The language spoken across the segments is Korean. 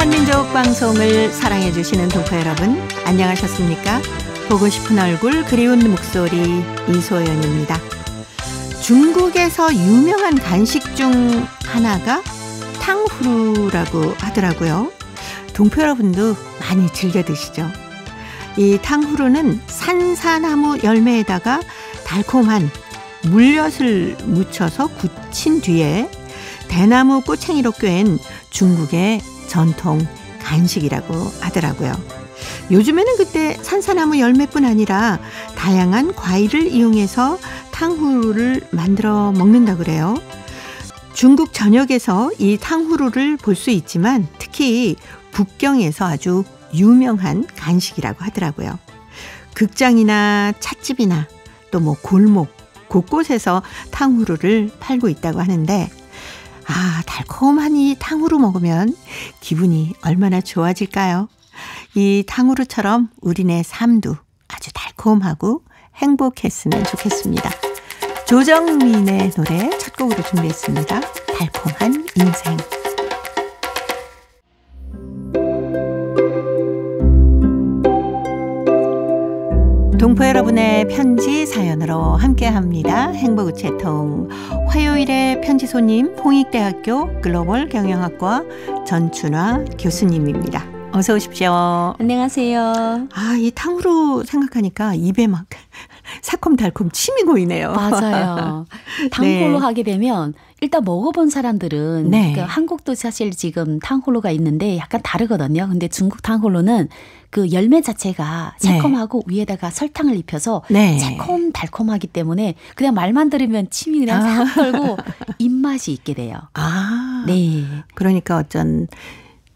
한민족 방송을 사랑해 주시는 동포 여러분, 안녕하셨습니까? 보고 싶은 얼굴, 그리운 목소리 이소연입니다. 중국에서 유명한 간식 중 하나가 탕후루라고 하더라고요. 동포 여러분도 많이 즐겨 드시죠? 이 탕후루는 산사나무 열매에다가 달콤한 물엿을 묻혀서 굳힌 뒤에 대나무 꼬챙이로 꿰은 중국의 전통 간식이라고 하더라고요. 요즘에는 그때 산사나무 열매뿐 아니라 다양한 과일을 이용해서 탕후루를 만들어 먹는다 그래요. 중국 전역에서 이 탕후루를 볼 수 있지만 특히 북경에서 아주 유명한 간식이라고 하더라고요. 극장이나 찻집이나 또 골목 곳곳에서 탕후루를 팔고 있다고 하는데, 달콤한 이 탕후루 먹으면 기분이 얼마나 좋아질까요? 이 탕후루처럼 우리네 삶도 아주 달콤하고 행복했으면 좋겠습니다. 조정민의 노래 첫 곡으로 준비했습니다. 달콤한 인생. 동포 여러분의 편지 사연으로 함께합니다. 행복우체통 화요일의 편지 손님 홍익대학교 글로벌 경영학과 전춘화 교수님입니다. 어서 오십시오. 안녕하세요. 이 탕후루 생각하니까 입에 막 새콤달콤 침이 고이네요. 맞아요. 탕후루 네. 하게 되면 일단 먹어본 사람들은 네. 그러니까 한국도 사실 지금 탕후루가 있는데 약간 다르거든요. 근데 중국 탕후루는 그 열매 자체가 새콤하고 네. 위에다가 설탕을 입혀서 네. 새콤달콤하기 때문에 그냥 말만 들으면 침이 그냥 싹 돌고 입맛이 있게 돼요. 네. 그러니까 어쩐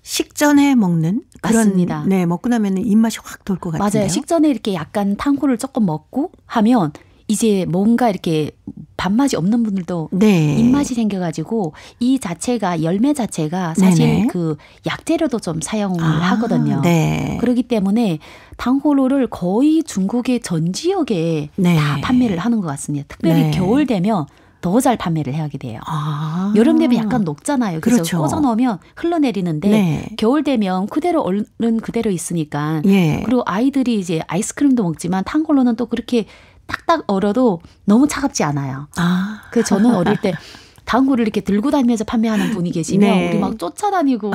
식전에 먹는 그런, 맞습니다. 네, 먹고 나면 입맛이 확 돌 것 같은데요. 맞아요. 식전에 이렇게 약간 탕후루를 조금 먹고 하면 이제 뭔가 이렇게 밥맛이 없는 분들도 네. 입맛이 생겨가지고 이 자체가 열매 자체가 사실 네네. 그 약재료도 좀 사용을 하거든요. 네. 그렇기 때문에 탕후루를 거의 중국의 전 지역에 네. 다 판매를 하는 것 같습니다. 특별히 네. 겨울 되면 더 잘 판매를 하게 돼요. 여름 되면 약간 녹잖아요. 그래서 그렇죠. 꽂아 넣으면 흘러내리는데 네. 겨울 되면 그대로 얼른 그대로 있으니까 예. 그리고 아이들이 이제 아이스크림도 먹지만 탕후루는 또 그렇게 딱딱 얼어도 너무 차갑지 않아요. 그래서 저는 어릴 때 탕후루를 이렇게 들고 다니면서 판매하는 분이 계시면 네. 우리 막 쫓아다니고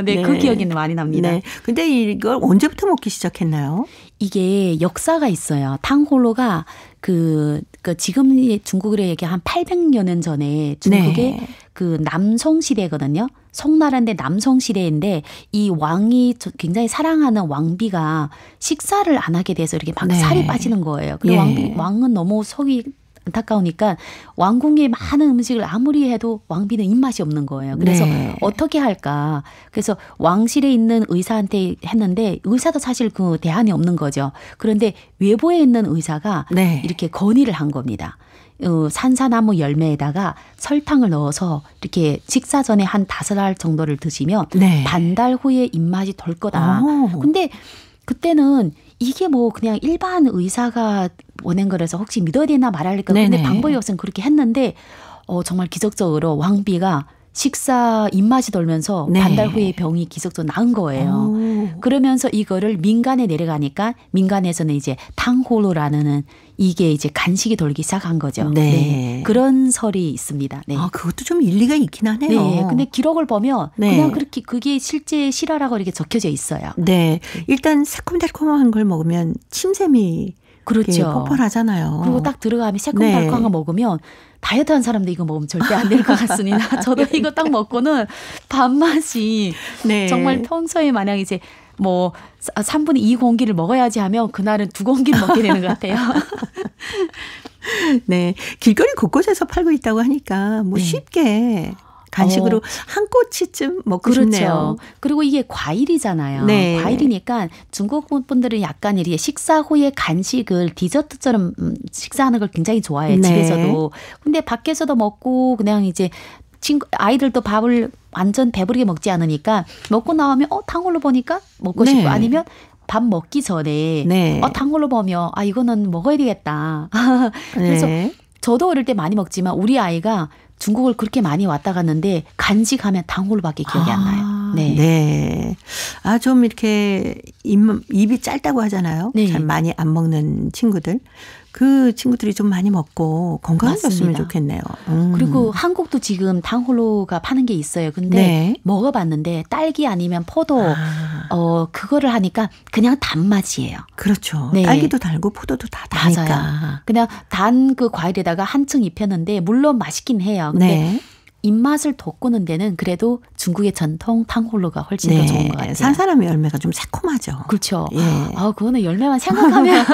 네, 그 기억이 많이 납니다. 네. 근데 이걸 언제부터 먹기 시작했나요? 이게 역사가 있어요. 탕후루가 그 지금 중국으로 얘기한 한 800여 년 전에 중국의 네. 그 남송 시대거든요. 송나라인데 남송 시대인데 이 왕이 굉장히 사랑하는 왕비가 식사를 안 하게 돼서 이렇게 막 네. 살이 빠지는 거예요. 그리고 네. 왕은 너무 속이 안타까우니까 왕궁에 많은 음식을 아무리 해도 왕비는 입맛이 없는 거예요. 그래서 네. 어떻게 할까. 그래서 왕실에 있는 의사한테 했는데 의사도 사실 그 대안이 없는 거죠. 그런데 외부에 있는 의사가 네. 이렇게 건의를 한 겁니다. 산사나무 열매에다가 설탕을 넣어서 이렇게 식사 전에 한 5알 정도를 드시면 네. 반달 후에 입맛이 돌 거다. 근데 그때는 이게 그냥 일반 의사가 보낸 거라서 혹시 믿어야 되나 말할까. 근데 방법이 없으면 그렇게 했는데 정말 기적적으로 왕비가 식사 입맛이 돌면서 네. 반달 후에 병이 기적적으로 나은 거예요. 그러면서 이거를 민간에 내려가니까 민간에서는 이제 탕후루라는 이게 이제 간식이 돌기 시작한 거죠. 네. 네. 그런 설이 있습니다. 네. 그것도 좀 일리가 있긴 하네요. 네. 근데 기록을 보면 네. 그냥 그렇게 그게 실제 실화라고 이렇게 적혀져 있어요. 네. 일단 새콤달콤한 걸 먹으면 침샘이 그렇죠. 폭발하잖아요. 그리고 딱 들어가면 새콤달콤한 거 먹으면 다이어트 한 사람도 이거 먹으면 절대 안 될 것 같습니다. 저도 이거 딱 먹고는 밥맛이 네. 정말 평소에 만약 이제 3분의 2 공기를 먹어야지 하면 그날은 2공기를 먹게 되는 것 같아요. 네. 길거리 곳곳에서 팔고 있다고 하니까 네. 쉽게 간식으로 한 꼬치쯤 먹고 그렇죠. 싶네요. 그리고 이게 과일이잖아요. 네. 과일이니까 중국 분들은 약간 이렇게 식사 후에 간식을 디저트처럼 식사하는 걸 굉장히 좋아해요. 네. 집에서도. 근데 밖에서도 먹고 그냥 이제 아이들도 밥을 완전 배부르게 먹지 않으니까 먹고 나오면 탕후루 보니까 먹고 네. 싶고 아니면 밥 먹기 전에 네. 탕후루 보면 이거는 먹어야 되겠다. 그래서 네. 저도 어릴 때 많이 먹지만 우리 아이가 중국을 그렇게 많이 왔다 갔는데 간직하면 탕후루밖에 기억이 안 나요. 네. 네. 아, 좀 이렇게 입이 짧다고 하잖아요. 네. 잘 많이 안 먹는 친구들. 그 친구들이 좀 많이 먹고 건강해졌으면 맞습니다. 좋겠네요. 그리고 한국도 지금 탕후루가 파는 게 있어요. 근데 네. 먹어봤는데 딸기 아니면 포도 그거를 하니까 그냥 단맛이에요. 그렇죠. 네. 딸기도 달고 포도도 다 다니까. 맞아요. 그냥 단 그 과일에다가 한층 입혔는데 물론 맛있긴 해요. 근데 네. 입맛을 돋구는 데는 그래도 중국의 전통 탕후루가 훨씬 더 좋은 것 같아요. 산사람의 열매가 좀 새콤하죠. 그렇죠. 예. 아, 그거는 열매만 생각하면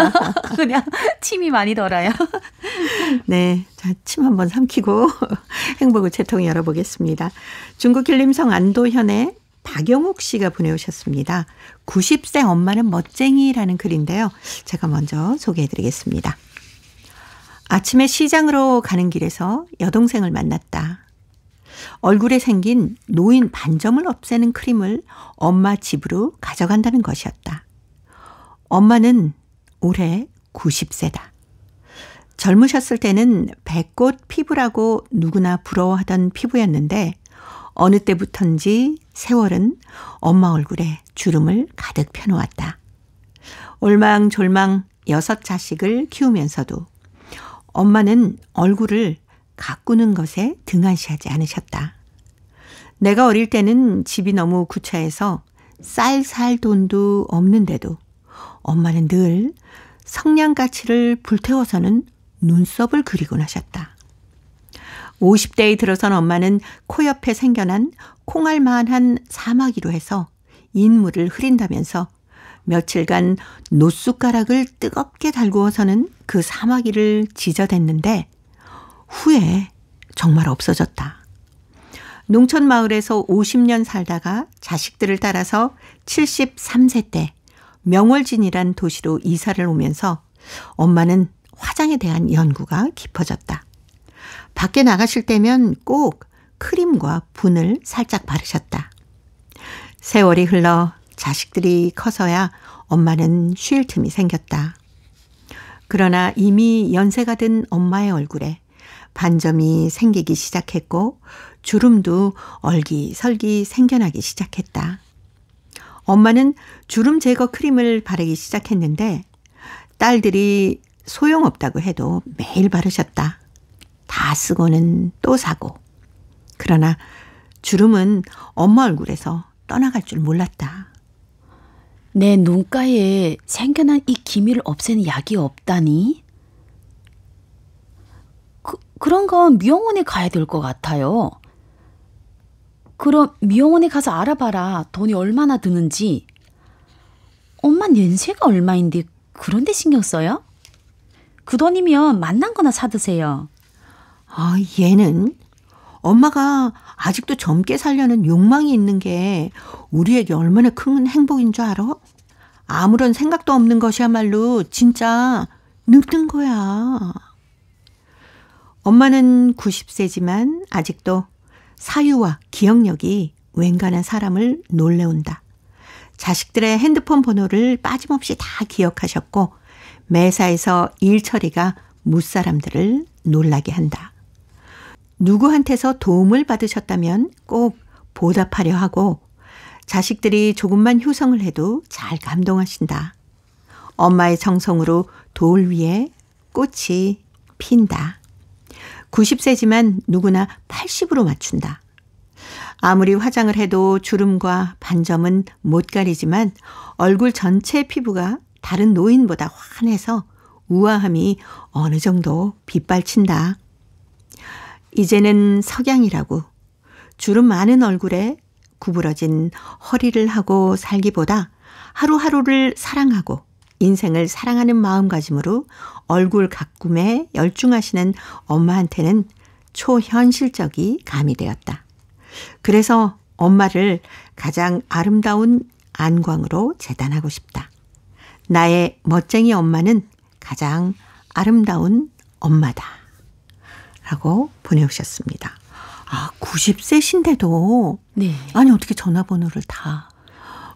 그냥 침이 많이 돌아요. 네. 자, 침 한번 삼키고 행복의 채통 열어보겠습니다. 중국 길림성 안도현의 박영욱 씨가 보내오셨습니다. 90세 엄마는 멋쟁이라는 글인데요. 제가 먼저 소개해드리겠습니다. 아침에 시장으로 가는 길에서 여동생을 만났다. 얼굴에 생긴 노인 반점을 없애는 크림을 엄마 집으로 가져간다는 것이었다. 엄마는 올해 90세다. 젊으셨을 때는 백꽃 피부라고 누구나 부러워하던 피부였는데 어느 때부턴지 세월은 엄마 얼굴에 주름을 가득 펴놓았다. 올망졸망 6자식을 키우면서도 엄마는 얼굴을 가꾸는 것에 등한시하지 않으셨다. 내가 어릴 때는 집이 너무 구차해서 쌀 살 돈도 없는데도 엄마는 늘 성냥가치를 불태워서는 눈썹을 그리곤 하셨다. 50대에 들어선 엄마는 코 옆에 생겨난 콩알만한 사마귀로 해서 인물을 흐린다면서 며칠간 노숟가락을 뜨겁게 달구어서는 그 사마귀를 지저댔는데 후에 정말 없어졌다. 농촌 마을에서 50년 살다가 자식들을 따라서 73세 때 명월진이란 도시로 이사를 오면서 엄마는 화장에 대한 연구가 깊어졌다. 밖에 나가실 때면 꼭 크림과 분을 살짝 바르셨다. 세월이 흘러 자식들이 커서야 엄마는 쉴 틈이 생겼다. 그러나 이미 연세가 든 엄마의 얼굴에 반점이 생기기 시작했고 주름도 얼기설기 생겨나기 시작했다. 엄마는 주름 제거 크림을 바르기 시작했는데 딸들이 소용없다고 해도 매일 바르셨다. 다 쓰고는 또 사고. 그러나 주름은 엄마 얼굴에서 떠나갈 줄 몰랐다. 내 눈가에 생겨난 이 기미를 없애는 약이 없다니? 그런 건 미용원에 가야 될 것 같아요. 그럼 미용원에 가서 알아봐라. 돈이 얼마나 드는지. 엄마 연세가 얼마인데 그런데 신경 써요? 그 돈이면 맛난 거나 사드세요. 아, 얘는 엄마가 아직도 젊게 살려는 욕망이 있는 게 우리에게 얼마나 큰 행복인 줄 알아? 아무런 생각도 없는 것이야말로 진짜 늙는 거야. 엄마는 90세지만 아직도 사유와 기억력이 웬간한 사람을 놀래운다. 자식들의 핸드폰 번호를 빠짐없이 다 기억하셨고 매사에서 일 처리가 무사람들을 놀라게 한다. 누구한테서 도움을 받으셨다면 꼭 보답하려 하고 자식들이 조금만 효성을 해도 잘 감동하신다. 엄마의 정성으로 돌 위에 꽃이 핀다. 90세지만 누구나 80으로 맞춘다. 아무리 화장을 해도 주름과 반점은 못 가리지만 얼굴 전체 피부가 다른 노인보다 환해서 우아함이 어느 정도 빗발친다. 이제는 석양이라고 주름 많은 얼굴에 구부러진 허리를 하고 살기보다 하루하루를 사랑하고 인생을 사랑하는 마음가짐으로 얼굴 가꿈에 열중하시는 엄마한테는 초현실적이 가미되었다. 그래서 엄마를 가장 아름다운 안광으로 재단하고 싶다. 나의 멋쟁이 엄마는 가장 아름다운 엄마다. 라고 보내오셨습니다. 아, 90세신데도 네. 아니 어떻게 전화번호를 다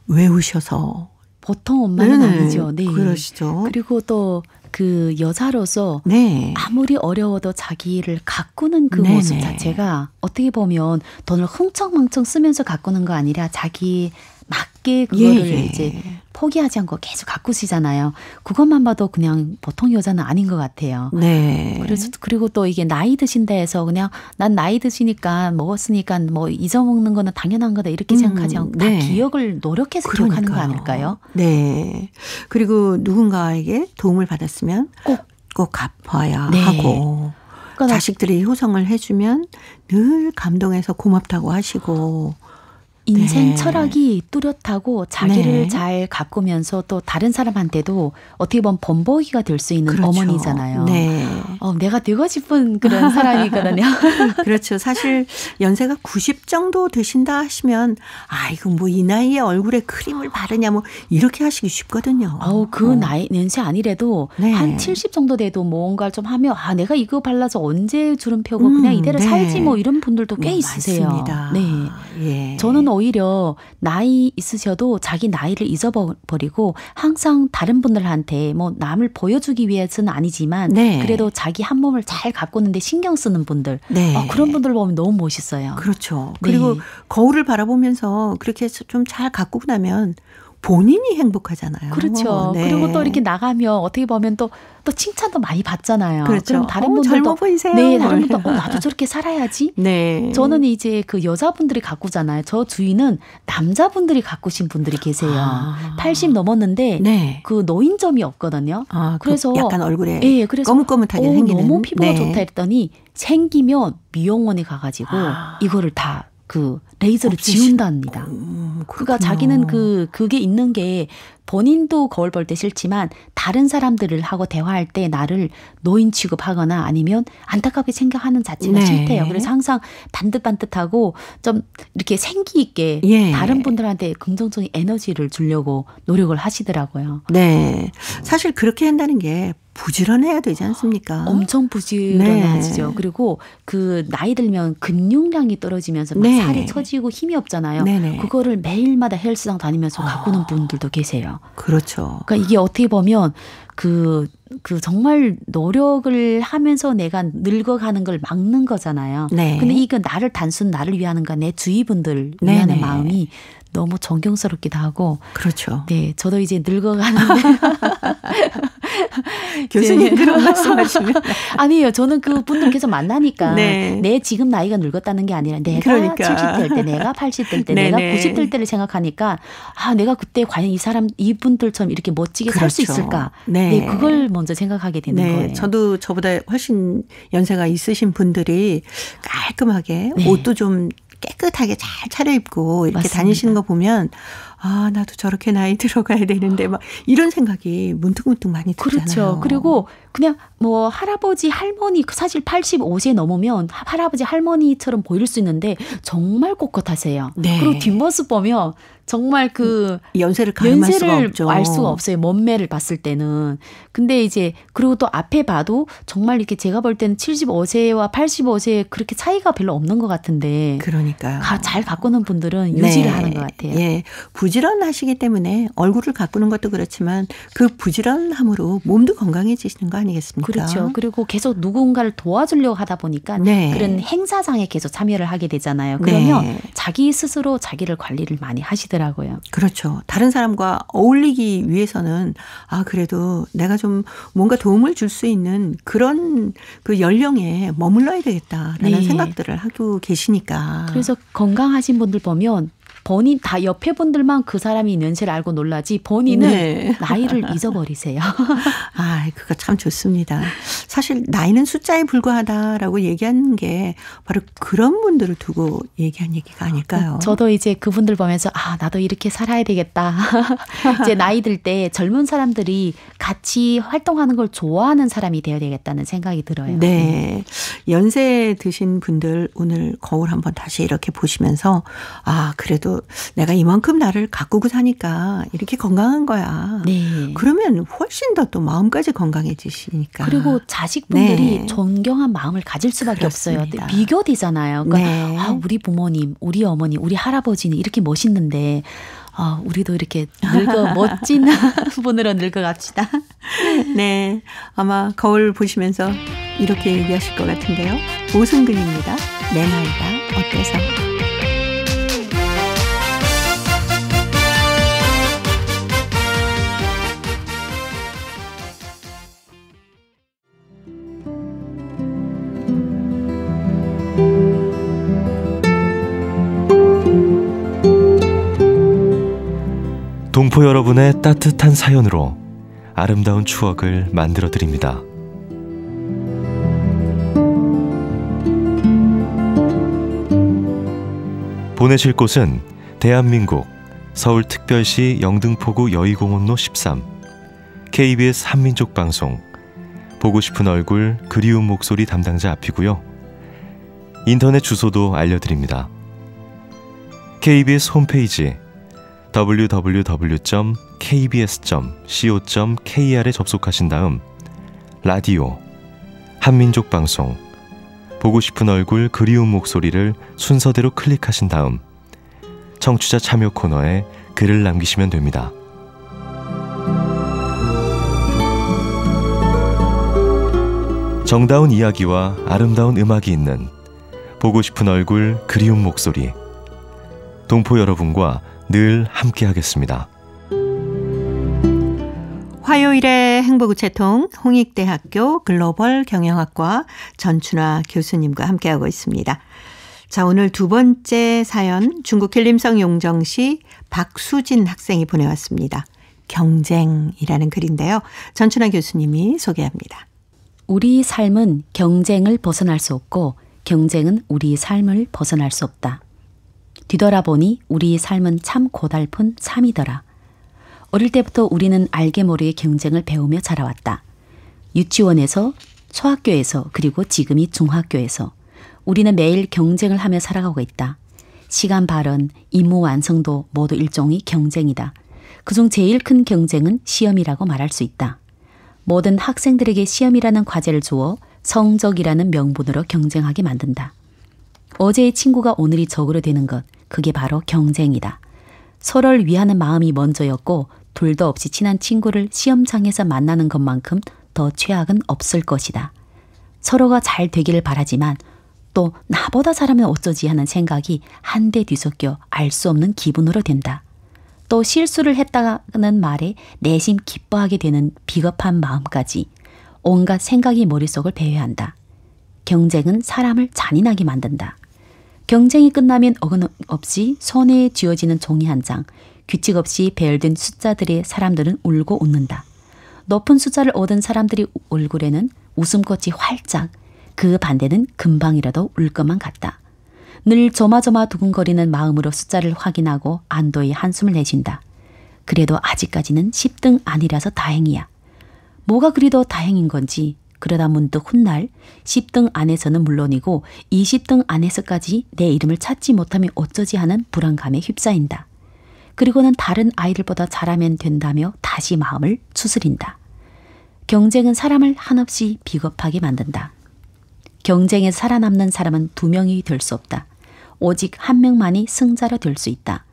외우셔서 보통 엄마는 네네, 아니죠. 네. 그러시죠. 그리고 또 그 여자로서 네. 아무리 어려워도 자기를 가꾸는 그 네네. 모습 자체가 어떻게 보면 돈을 흥청망청 쓰면서 가꾸는 거 아니라 자기 맞게 그거를 이제 포기하지 않고 계속 가꾸시잖아요. 그것만 봐도 그냥 보통 여자는 아닌 것 같아요. 네. 그래서 그리고 또 이게 나이 드신다 해서 그냥 난 나이 드시니까 먹었으니까 뭐 잊어먹는 거는 당연한 거다 이렇게 생각하지 않고 다 기억을 노력해서 기억하는 거 아닐까요? 네. 그리고 누군가에게 도움을 받았으면 꼭 갚아야 네. 하고 그러니까 자식들이 효성을 해주면 늘 감동해서 고맙다고 하시고 인생 네. 철학이 뚜렷하고 자기를 잘 가꾸면서 또 다른 사람한테도 어떻게 보면 본보기가 될 수 있는 그렇죠. 어머니잖아요. 네. 내가 되고 싶은 그런 사람이거든요. 그렇죠. 사실 연세가 90 정도 되신다 하시면 이거 뭐 이 나이에 얼굴에 크림을 바르냐 뭐 이렇게 하시기 쉽거든요. 그 나이 연세 아니래도 한 70 정도 돼도 뭔가를 좀 하면 내가 이거 발라서 언제 주름 펴고 그냥 이대로 살지 뭐 이런 분들도 꽤 있으세요. 맞습니다. 네. 예. 저는 오히려 나이 있으셔도 자기 나이를 잊어버리고 항상 다른 분들한테 뭐 남을 보여주기 위해서는 아니지만 그래도 자기 한 몸을 잘 가꾸는데 신경 쓰는 분들 그런 분들 보면 너무 멋있어요. 그렇죠. 그리고 거울을 바라보면서 그렇게 좀 잘 가꾸고 나면 본인이 행복하잖아요. 그렇죠. 그리고 또 이렇게 나가면 어떻게 보면 또 칭찬도 많이 받잖아요. 그렇죠. 그럼 다른 분들도 젊어 보이세요. 네, 다른 분도 나도 저렇게 살아야지. 네. 저는 이제 그 여자분들이 가꾸잖아요. 저 주위는 남자분들이 가꾸신 분들이 계세요. 80 넘었는데 그 노인점이 없거든요. 그래서 약간 얼굴에 그래서 거뭇거뭇하게 생기는. 너무 피부가 좋다 했더니 생기면 미용원에 가가지고 이거를 다 그 레이저를 지운답니다. 그러니까 자기는 그게 있는 게 본인도 거울 볼 때 싫지만 다른 사람들을 하고 대화할 때 나를 노인 취급하거나 아니면 안타깝게 생각하는 자체가 싫대요. 그래서 항상 반듯반듯하고 좀 이렇게 생기 있게 다른 분들한테 긍정적인 에너지를 주려고 노력을 하시더라고요. 네. 사실 그렇게 한다는 게 부지런해야 되지 않습니까? 엄청 부지런하시죠. 그리고 그 나이 들면 근육량이 떨어지면서 막 살이 처지고 힘이 없잖아요. 그거를 매일마다 헬스장 다니면서 가꾸는 분들도 계세요. 그렇죠. 그러니까 이게 어떻게 보면 그 정말 노력을 하면서 내가 늙어가는 걸 막는 거잖아요. 근데 이거 나를 위하는가 내 주위 분들 위하는 마음이 너무 존경스럽기도 하고. 그렇죠. 네, 저도 이제 늙어가는데. 교수님 그런 말씀하시면. 아니에요. 저는 그 분들 계속 만나니까 내 지금 나이가 늙었다는 게 아니라 내가 70 될 때, 내가 80 될 때, 내가 90 될 때를 생각하니까 내가 그때 과연 이분들처럼 이렇게 멋지게 살 수 있을까. 그걸 먼저 생각하게 되는 거예요. 저도 저보다 훨씬 연세가 있으신 분들이 깔끔하게 옷도 좀 깨끗하게 잘 차려입고 이렇게 맞습니다. 다니시는 거 보면 나도 저렇게 나이 들어가야 되는데 막 이런 생각이 문득문득 많이 들잖아요. 그렇죠. 그리고 그냥 뭐 할아버지 할머니 사실 85세 넘으면 할아버지 할머니처럼 보일 수 있는데 정말 꼿꼿하세요. 그리고 뒷모습 보면 정말 그 연세를 가늠할 수가 없죠. 알 수가 없어요. 몸매를 봤을 때는. 근데 이제 그리고 또 앞에 봐도 정말 이렇게 제가 볼 때는 75세와 85세 그렇게 차이가 별로 없는 것 같은데. 그러니까요. 잘 가꾸는 분들은 유지를 하는 것 같아요. 부지런하시기 때문에 얼굴을 가꾸는 것도 그렇지만 그 부지런함으로 몸도 건강해지시는 거 아니겠습니까? 그렇죠. 그리고 계속 누군가를 도와주려고 하다 보니까 그런 행사장에 계속 참여를 하게 되잖아요. 그러면 자기 스스로 자기를 관리를 많이 하시더라고요. 그렇죠. 다른 사람과 어울리기 위해서는 그래도 내가 좀 뭔가 도움을 줄 수 있는 그런 그 연령에 머물러야 되겠다라는 생각들을 하고 계시니까. 그래서 건강하신 분들 보면 본인 다 옆에 분들만 그 사람이 연세를 알고 놀라지 본인은 나이를 잊어버리세요. 그거 참 좋습니다. 사실 나이는 숫자에 불과하다라고 얘기하는 게 바로 그런 분들을 두고 얘기한 얘기가 아닐까요? 저도 이제 그분들 보면서 나도 이렇게 살아야 되겠다. 이제 나이 들 때 젊은 사람들이 같이 활동하는 걸 좋아하는 사람이 되어야 되겠다는 생각이 들어요. 네. 연세 드신 분들 오늘 거울 한번 다시 이렇게 보시면서 그래도 내가 이만큼 나를 가꾸고 사니까 이렇게 건강한 거야. 그러면 훨씬 더 또 마음까지 건강해지시니까. 그리고 자식분들이 존경한 마음을 가질 수밖에 그렇습니다. 없어요. 비교되잖아요. 그러니까 우리 부모님, 우리 어머니, 우리 할아버지는 이렇게 멋있는데 우리도 이렇게 멋진 분으로 늙어갑시다. 네, 아마 거울 보시면서 이렇게 얘기하실 것 같은데요. 오승근입니다. 내 나이가 어때서. 동포 여러분의 따뜻한 사연으로 아름다운 추억을 만들어 드립니다. 보내실 곳은 대한민국 서울특별시 영등포구 여의공원로 13 KBS 한민족방송 보고 싶은 얼굴 그리운 목소리 담당자 앞이고요. 인터넷 주소도 알려드립니다. KBS 홈페이지 www.kbs.co.kr에 접속하신 다음 라디오, 한민족방송, 보고 싶은 얼굴 그리운 목소리를 순서대로 클릭하신 다음 청취자 참여 코너에 글을 남기시면 됩니다. 정다운 이야기와 아름다운 음악이 있는 보고 싶은 얼굴 그리운 목소리, 동포 여러분과 늘 함께하겠습니다. 화요일의 행복우체통 홍익대학교 글로벌 경영학과 전춘화 교수님과 함께하고 있습니다. 자, 오늘 두 번째 사연 중국 길림성 용정시 박수진 학생이 보내왔습니다. 경쟁이라는 글인데요. 전춘화 교수님이 소개합니다. 우리 삶은 경쟁을 벗어날 수 없고 경쟁은 우리 삶을 벗어날 수 없다. 뒤돌아보니 우리 삶은 참 고달픈 삶이더라. 어릴 때부터 우리는 알게 모르게 경쟁을 배우며 자라왔다. 유치원에서, 초학교에서, 그리고 지금이 중학교에서 우리는 매일 경쟁을 하며 살아가고 있다. 시간 발언, 임무 완성도 모두 일종의 경쟁이다. 그중 제일 큰 경쟁은 시험이라고 말할 수 있다. 모든 학생들에게 시험이라는 과제를 주어 성적이라는 명분으로 경쟁하게 만든다. 어제의 친구가 오늘이 적으로 되는 것, 그게 바로 경쟁이다. 서로를 위하는 마음이 먼저였고 둘도 없이 친한 친구를 시험장에서 만나는 것만큼 더 최악은 없을 것이다. 서로가 잘 되기를 바라지만 또 나보다 잘하면 어쩌지 하는 생각이 한데 뒤섞여 알 수 없는 기분으로 된다. 또 실수를 했다는 말에 내심 기뻐하게 되는 비겁한 마음까지 온갖 생각이 머릿속을 배회한다. 경쟁은 사람을 잔인하게 만든다. 경쟁이 끝나면 어김없이 손에 쥐어지는 종이 한 장, 규칙 없이 배열된 숫자들의 사람들은 울고 웃는다. 높은 숫자를 얻은 사람들의 얼굴에는 웃음꽃이 활짝, 그 반대는 금방이라도 울 것만 같다. 늘 조마조마 두근거리는 마음으로 숫자를 확인하고 안도의 한숨을 내쉰다. 그래도 아직까지는 10등 아니라서 다행이야. 뭐가 그리도 다행인 건지 그러다 문득 훗날 10등 안에서는 물론이고 20등 안에서까지 내 이름을 찾지 못하면 어쩌지 하는 불안감에 휩싸인다. 그리고는 다른 아이들보다 잘하면 된다며 다시 마음을 추스린다. 경쟁은 사람을 한없이 비겁하게 만든다. 경쟁에서 살아남는 사람은 2명이 될 수 없다. 오직 1명만이 승자로 될 수 있다.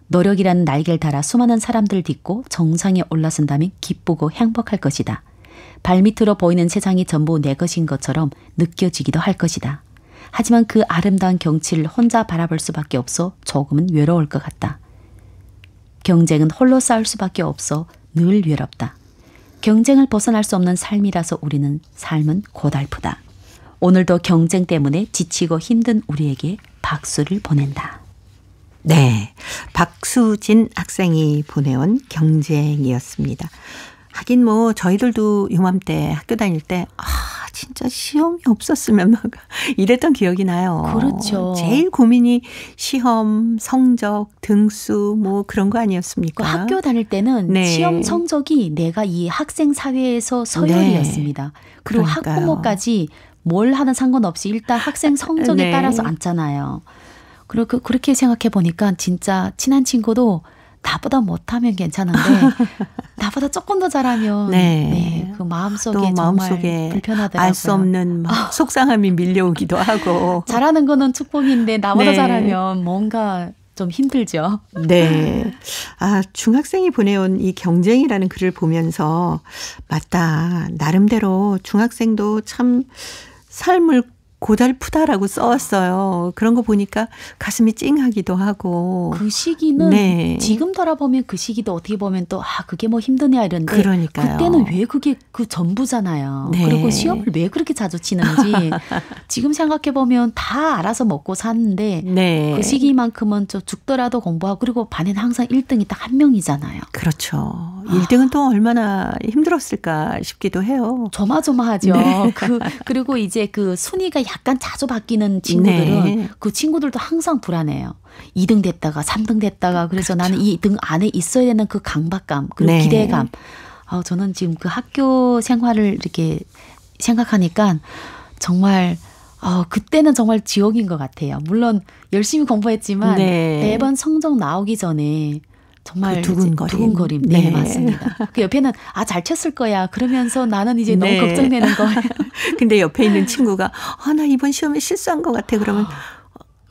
노력이라는 날개를 달아 수많은 사람들을 딛고 정상에 올라선다면 기쁘고 행복할 것이다. 발밑으로 보이는 세상이 전부 내 것인 것처럼 느껴지기도 할 것이다. 하지만 그 아름다운 경치를 혼자 바라볼 수밖에 없어 조금은 외로울 것 같다. 경쟁은 홀로 싸울 수밖에 없어 늘 외롭다. 경쟁을 벗어날 수 없는 삶이라서 우리는 삶은 고달프다. 오늘도 경쟁 때문에 지치고 힘든 우리에게 박수를 보낸다. 네, 박수진 학생이 보내온 경쟁이었습니다. 하긴 뭐 저희들도 요맘때 학교 다닐 때 진짜 시험이 없었으면 막 이랬던 기억이 나요. 그렇죠. 제일 고민이 시험, 성적, 등수 뭐 그런 거 아니었습니까? 학교 다닐 때는 네. 시험 성적이 내가 이 학생 사회에서 서열이었습니다. 네. 그리고 그러니까요. 학부모까지 뭘 하는 상관없이 일단 학생 성적에 네. 따라서 앉잖아요. 그리고 그렇게 생각해 보니까 진짜 친한 친구도 나보다 못하면 괜찮은데 나보다 조금 더 잘하면 네. 그 마음속에 또 정말 마음속에 불편하더라고요. 알 수 없는 막 속상함이 밀려오기도 하고. 잘하는 거는 축복인데 나보다 네. 잘하면 뭔가 좀 힘들죠. 네. 아, 중학생이 보내온 이 경쟁이라는 글을 보면서 맞다. 나름대로 중학생도 참 삶을 고달프다라고 써왔어요. 그런 거 보니까 가슴이 찡하기도 하고. 그 시기는 네. 지금 돌아보면 그 시기도 어떻게 보면 또 그게 뭐 힘드냐 이런데 그러니까요. 그때는 왜 그게 그 전부잖아요. 네. 그리고 시험을 왜 그렇게 자주 치는지 지금 생각해 보면 다 알아서 먹고 사는데 네. 그 시기만큼은 좀 죽더라도 공부하고 그리고 반에는 항상 1등이 딱 한 명이잖아요. 그렇죠. 1등은 또 얼마나 힘들었을까 싶기도 해요. 조마조마하죠. 네. 그리고 이제 그 순위가 약간 자주 바뀌는 친구들은 네. 그 친구들도 항상 불안해요. 2등 됐다가 3등 됐다가 그래서 나는 2등 안에 있어야 되는 그 강박감 그리고 네. 기대감. 저는 지금 그 학교 생활을 이렇게 생각하니까 정말 그때는 정말 지옥인 것 같아요. 물론 열심히 공부했지만 네. 매번 성적 나오기 전에 정말 그 두근거림. 네, 네. 맞습니다. 그 옆에는 잘 쳤을 거야. 그러면서 나는 이제 네. 너무 걱정되는 거예요. 근데 옆에 있는 친구가 나 이번 시험에 실수한 것 같아. 그러면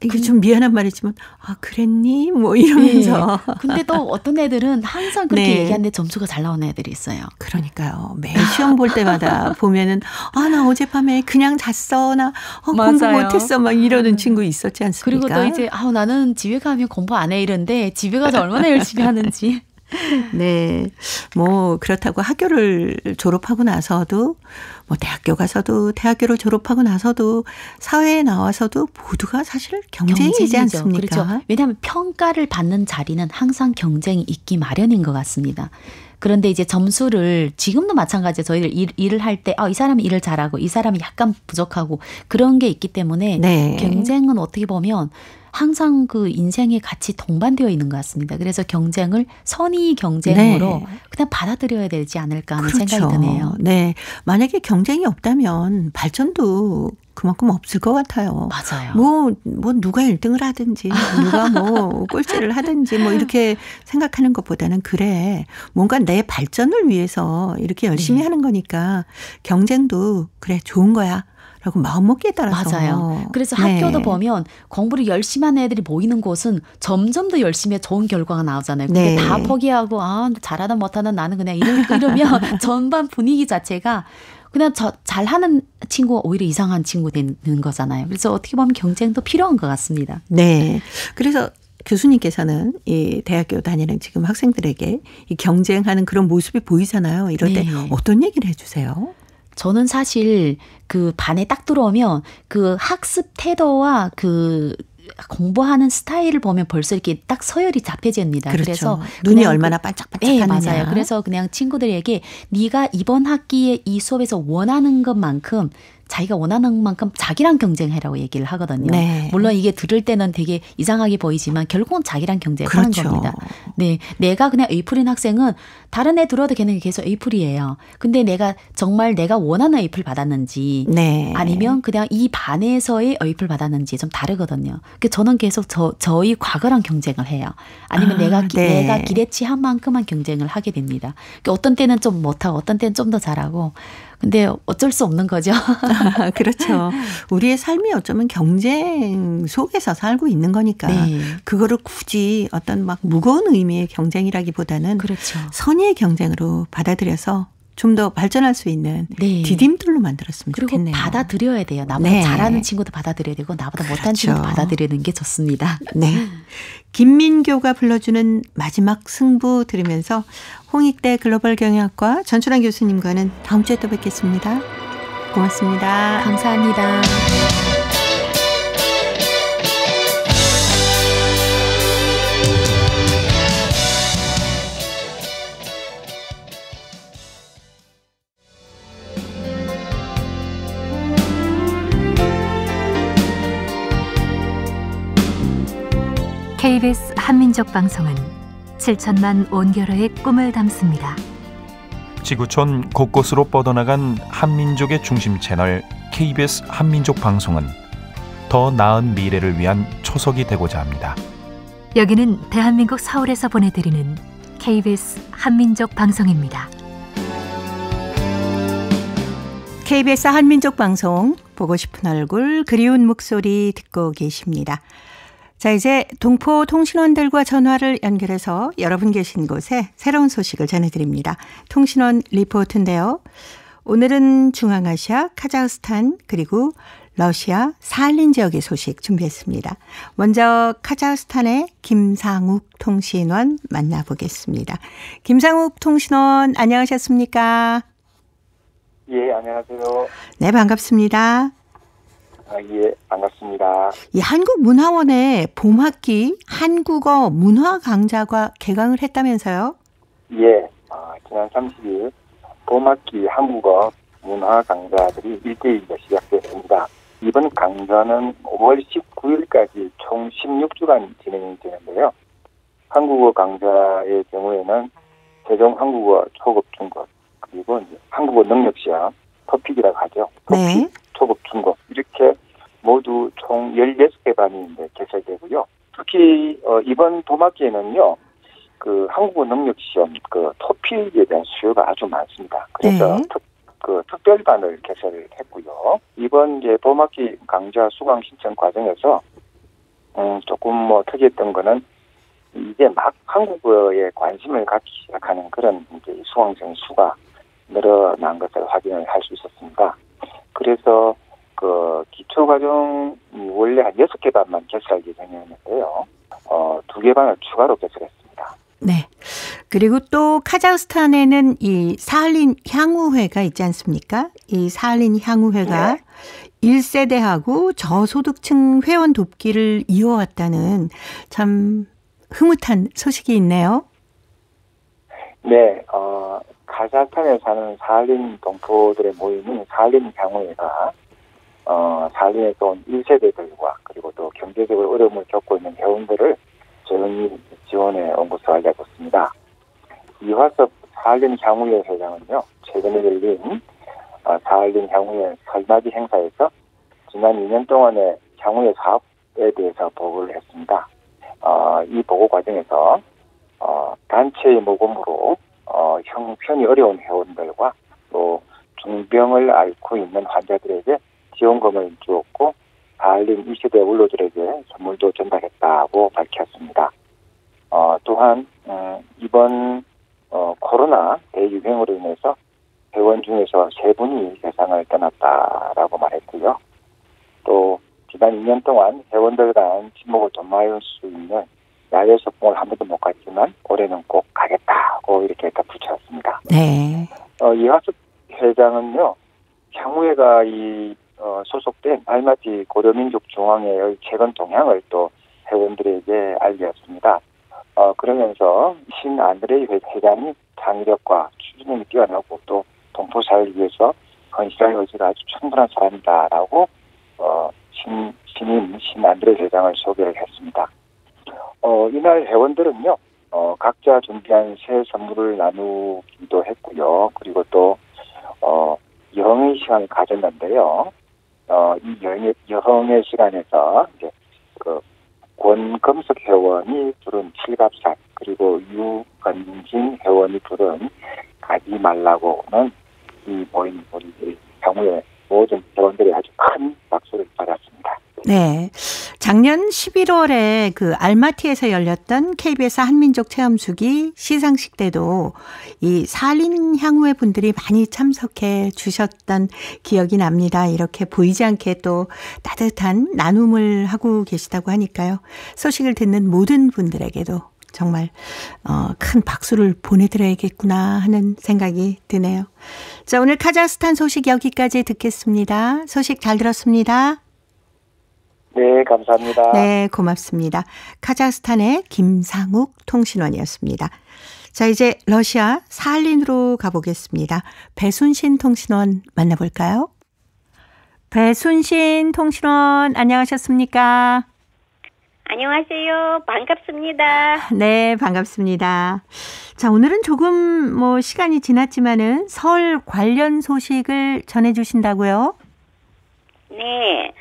이게 좀 미안한 말이지만 그랬니? 뭐 이러면서. 네. 근데 또 어떤 애들은 항상 그렇게 네. 얘기하는데 점수가 잘 나오는 애들이 있어요. 그러니까요. 매 시험 볼 때마다 보면은 나 어젯밤에 그냥 잤어. 나 공부 맞아요. 못했어. 막 이러는 친구 있었지 않습니까? 그리고 또 이제 나는 집에 가면 공부 안 해 이런데 집에 가서 얼마나 열심히 하는지. 네. 뭐 그렇다고 학교를 졸업하고 나서도 뭐 대학교 가서도 대학교를 졸업하고 나서도 사회에 나와서도 모두가 사실 경쟁이지 않습니까? 그렇죠. 왜냐하면 평가를 받는 자리는 항상 경쟁이 있기 마련인 것 같습니다. 그런데 이제 점수를 지금도 마찬가지예요. 저희들 일을 할 때 이 사람이 일을 잘하고 이 사람이 약간 부족하고 그런 게 있기 때문에 네. 경쟁은 어떻게 보면 항상 그 인생에 같이 동반되어 있는 것 같습니다. 그래서 경쟁을 선의 경쟁으로 네. 그냥 받아들여야 되지 않을까 하는 그렇죠. 생각이 드네요. 네. 만약에 경쟁이 없다면 발전도 그만큼 없을 것 같아요. 맞아요. 뭐 누가 1등을 하든지 누가 뭐 꼴찌를 하든지 뭐 이렇게 생각하는 것보다는 그래 뭔가 내 발전을 위해서 이렇게 열심히 네. 하는 거니까 경쟁도 그래 좋은 거야. 라고 마음먹기에 따라서. 맞아요. 그래서 네. 학교도 보면 공부를 열심히 하는 애들이 모이는 곳은 점점 더 열심히 좋은 결과가 나오잖아요. 근데 네. 다 포기하고 잘하든 못하든 나는 그냥 이러면 전반 분위기 자체가 그냥 잘하는 친구가 오히려 이상한 친구 되는 거잖아요. 그래서 어떻게 보면 경쟁도 필요한 것 같습니다. 네. 그래서 교수님께서는 이 대학교 다니는 지금 학생들에게 이 경쟁하는 그런 모습이 보이잖아요. 이럴 때 네. 어떤 얘기를 해 주세요? 저는 사실 그 반에 딱 들어오면 그 학습 태도와 그 공부하는 스타일을 보면 벌써 이렇게 딱 서열이 잡혀집니다. 그렇죠. 그래서 눈이 얼마나 반짝반짝하느냐. 네, 맞아요. 그래서 그냥 친구들에게 네가 이번 학기에 이 수업에서 원하는 것만큼 자기가 원하는 만큼 자기랑 경쟁해라고 얘기를 하거든요. 네. 물론 이게 들을 때는 되게 이상하게 보이지만 결국은 자기랑 경쟁하는 그렇죠. 겁니다. 네, 내가 그냥 A풀인 학생은 다른 애 들어도 걔는 계속 A풀이에요. 근데 내가 정말 내가 원하는 A풀 받았는지 네. 아니면 그냥 이 반에서의 A풀 받았는지 좀 다르거든요. 그러니까 저는 계속 저희 과거랑 경쟁을 해요. 아니면 내가 기대치 한 만큼만 경쟁을 하게 됩니다. 그러니까 어떤 때는 좀 못하고 어떤 때는 좀 더 잘하고 근데 어쩔 수 없는 거죠. 그렇죠. 우리의 삶이 어쩌면 경쟁 속에서 살고 있는 거니까 네. 그거를 굳이 어떤 막 무거운 의미의 경쟁이라기보다는 그렇죠. 선의의 경쟁으로 받아들여서 좀 더 발전할 수 있는 네. 디딤돌로 만들었으면 그리고 좋겠네요. 받아들여야 돼요. 나보다 네. 잘하는 친구도 받아들여야 되고 나보다 못한 그렇죠. 친구도 받아들이는 게 좋습니다. 네. 김민교가 불러주는 마지막 승부 들으면서 홍익대 글로벌 경영학과 전춘환 교수님과는 다음 주에 또 뵙겠습니다. 고맙습니다. 감사합니다. KBS 한민족 방송은 7천만 온결어의 꿈을 담습니다. 지구촌 곳곳으로 뻗어나간 한민족의 중심 채널 KBS 한민족 방송은 더 나은 미래를 위한 초석이 되고자 합니다. 여기는 대한민국 서울에서 보내드리는 KBS 한민족 방송입니다. KBS 한민족 방송 보고 싶은 얼굴 그리운 목소리 듣고 계십니다. 자, 이제 동포 통신원들과 전화를 연결해서 여러분 계신 곳에 새로운 소식을 전해드립니다. 통신원 리포트인데요. 오늘은 중앙아시아, 카자흐스탄 그리고 러시아 사할린 지역의 소식 준비했습니다. 먼저 카자흐스탄의 김상욱 통신원 만나보겠습니다. 김상욱 통신원 안녕하셨습니까? 예, 안녕하세요. 네, 반갑습니다. 예, 반갑습니다. 이 한국문화원의 봄학기 한국어 문화 강좌가 개강을 했다면서요? 예, 지난 30일 봄학기 한국어 문화 강좌들이 1대1로 시작됐습니다. 이번 강좌는 5월 19일까지 총 16주간 진행이 되는데요. 한국어 강좌의 경우에는 세종 한국어 초급 중급 그리고 이제 한국어 능력 시험 토픽이라고 하죠. 토픽, 네. 초급 중급 이렇게 모두 총 16개 반이 이제 개설되고요. 특히 이번 봄학기에는요. 그 한국어 능력 시험 그 토픽에 대한 수요가 아주 많습니다. 그래서 네. 특별반을 개설을 했고요. 이번 이제 봄학기 강좌 수강 신청 과정에서 조금 특이했던 거는 이제 막 한국어에 관심을 갖기 시작하는 그런 이제 수강생 수가 늘어난 것을 확인을 할 수 있었습니다. 그래서 그 기초과정이 원래 한 6개 반만 개설할 예정이었는데요. 2개 반을 추가로 개설했습니다. 네. 그리고 또 카자흐스탄에는 이 사할린 향후회가 있지 않습니까? 이 사할린 향후회가 네. 1세대하고 저소득층 회원 돕기를 이어왔다는 참 흐뭇한 소식이 있네요. 네, 카자흐스탄에 사는 사할린 동포들의 모임인 사할린 향후회가 사할린에서 온 1세대들과 그리고 또 경제적으로 어려움을 겪고 있는 회원들을 조용히 지원해 온 것으로 알려졌습니다. 이화섭 사할린 향후회 회장은요, 최근에 열린 사할린 향후회 설맞이 행사에서 지난 2년 동안의 향후회 사업에 대해서 보고를 했습니다. 이 보고 과정에서 단체의 모금으로 형편이 어려운 회원들과 또 중병을 앓고 있는 환자들에게 지원금을 주었고 사할린 2세대 원로들에게 선물도 전달했다고 밝혔습니다. 또한 이번 코로나 대유행으로 인해서 회원 중에서 3분이 세상을 떠났다라고 말했고요. 또 지난 2년 동안 회원들 간 친목을 도모할 수 있는 야외 소풍을 한 번도 못 갔지만 올해는 꼭 가겠다고 이렇게 덧붙였습니다. 네. 이화숙 회장은요, 향후회가 소속된 알마티 고려민족중앙회의 최근 동향을 또 회원들에게 알렸습니다. 그러면서 신안드레이 회장이 창의력과 추진력이 뛰어나고 또 동포사회를 위해서 헌신할 의지가 아주 충분한 사람이다라고 신인 신안드레이 회장을 소개를 했습니다. 이날 회원들은요, 각자 준비한 새 선물을 나누기도 했고요. 그리고 또 여흥의 시간을 가졌는데요. 이 여흥의 시간에서 이제 권금석 회원이 부른 칠갑산 그리고 유건진 회원이 부른 가지 말라고는 이 모임 우리 향후에 모든 회원들이 아주 큰 박수를 받았습니다. 네. 작년 11월에 그 알마티에서 열렸던 KBS 한민족 체험수기 시상식 때도 이 사할린 향후회 분들이 많이 참석해 주셨던 기억이 납니다. 이렇게 보이지 않게 또 따뜻한 나눔을 하고 계시다고 하니까요. 소식을 듣는 모든 분들에게도 정말 큰 박수를 보내드려야겠구나 하는 생각이 드네요. 자, 오늘 카자흐스탄 소식 여기까지 듣겠습니다. 소식 잘 들었습니다. 네, 감사합니다. 네, 고맙습니다. 카자흐스탄의 김상욱 통신원이었습니다. 자, 이제 러시아 사할린으로 가보겠습니다. 배순신 통신원 만나볼까요? 배순신 통신원 안녕하셨습니까? 안녕하세요. 반갑습니다. 네, 반갑습니다. 자, 오늘은 조금 시간이 지났지만은 설 관련 소식을 전해주신다고요? 네.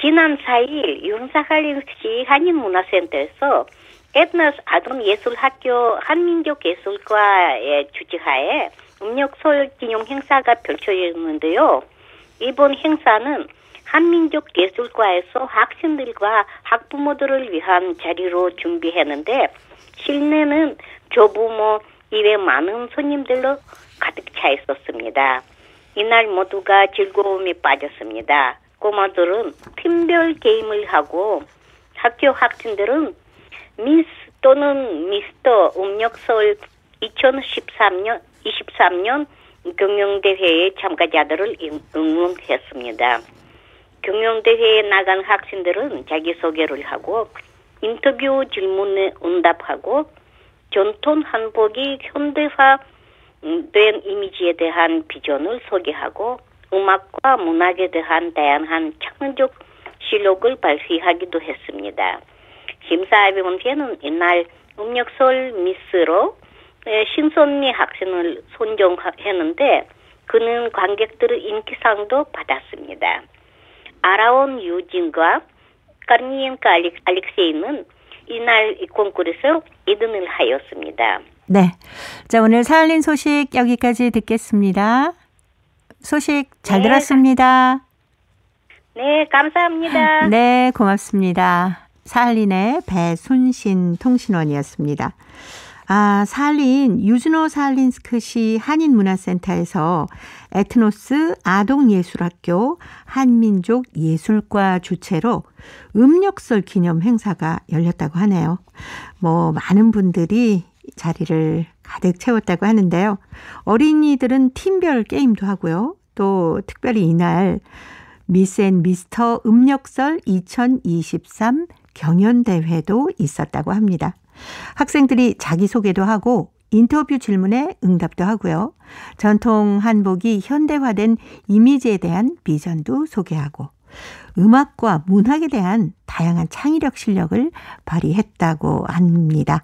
지난 4일 윤사할린시 한인문화센터에서 에트너스 아동예술학교 한민족예술과의 주최하에 음력설 기념 행사가 펼쳐졌는데요. 이번 행사는 한민족예술과에서 학생들과 학부모들을 위한 자리로 준비했는데 실내는 조부모 이외 많은 손님들로 가득 차 있었습니다. 이날 모두가 즐거움에 빠졌습니다. 꼬마들은 팀별 게임을 하고 학교 학생들은 미스 또는 미스터 음력설 2023년 경영대회의 참가자들을 응원했습니다. 경영대회에 나간 학생들은 자기소개를 하고 인터뷰 질문에 응답하고 전통 한복이 현대화된 이미지에 대한 비전을 소개하고 음악과 문학에 대한 다양한 창의적 실력을 발휘하기도 했습니다. 심사위원회는 이날 음력설 미스로 신선미 학생을 선정했는데 그는 관객들의 인기상도 받았습니다. 아라온 유진과 까르니엔카 알렉세이는 이날 이 콩쿠르에서 2등을 하였습니다. 네, 자 오늘 사할린 소식 여기까지 듣겠습니다. 소식 잘 들었습니다. 네, 감사합니다. 네, 고맙습니다. 사할린의 배순신 통신원이었습니다. 사할린 유즈노 사할린스크시 한인문화센터에서 에트노스 아동예술학교 한민족예술과 주최로 음력설 기념 행사가 열렸다고 하네요. 많은 분들이 자리를 가득 채웠다고 하는데요. 어린이들은 팀별 게임도 하고요. 또 특별히 이날 미스 앤 미스터 음력설 2023 경연대회도 있었다고 합니다. 학생들이 자기소개도 하고 인터뷰 질문에 응답도 하고요. 전통 한복이 현대화된 이미지에 대한 비전도 소개하고 음악과 문학에 대한 다양한 창의력 실력을 발휘했다고 합니다.